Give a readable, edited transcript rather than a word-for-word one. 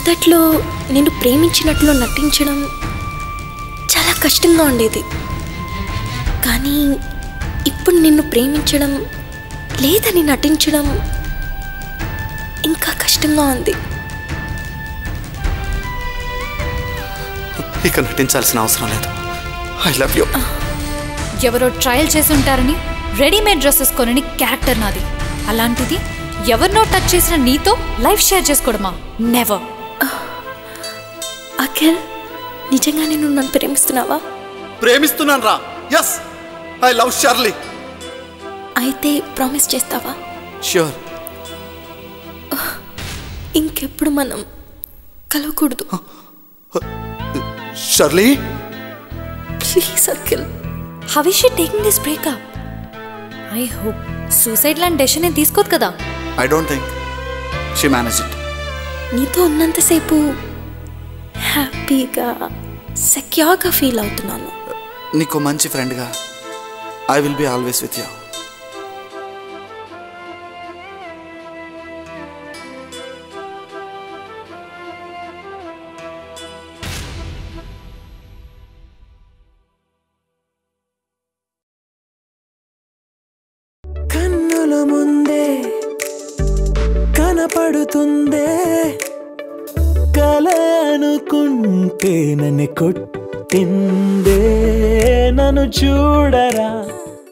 మొదట్లో నేను ప్రేమించినట్లు నటించడం చాలా కష్టంగా ఉండేది. కానీ ఇప్పుడు నిన్ను ప్రేమించడం లేదని నటించడం ఇంకా కష్టంగా ఉంది. ఇక నటించాల్సిన అవసరం లేదు. I love you. ఎవరో ట్రయల్ చేసి ఉంటారని రెడీమేడ్ డ్రెస్సెస్ కొనని క్యారెక్టర్ నాది. అలాంటిది ఎవరినో టచ్ చేసిన నీతో లైఫ్ షేర్ చేసుకోవడమా? నెవర్. అఖిల్, నిజంగానే నువ్వు నన్ను ప్రేమిస్తున్నావా? ప్రేమిస్తున్నాను రా. Yes, I love Shirley. అయితే ప్రామిస్ చేస్తావా? ష్యూర్. ఇంకెప్పుడు మనం కలవకూడదు. Shirley, please Akhil. How is she taking this breakup? I hope suicide లాంటి డెసిషన్ ఏం తీసుకోదు కదా? I don't think she manage it. నీతో ఉన్నంతసేపు హ్యాపీగా సెక్యూర్గా ఫీల్ అవుతున్నాను. నీకు మంచి ఫ్రెండ్గా I will be always with you. కన్నుల ముందే కనపడుతుందే, కల అనుకుంటే నన్ను కొట్టిందే. నన్ను చూడరా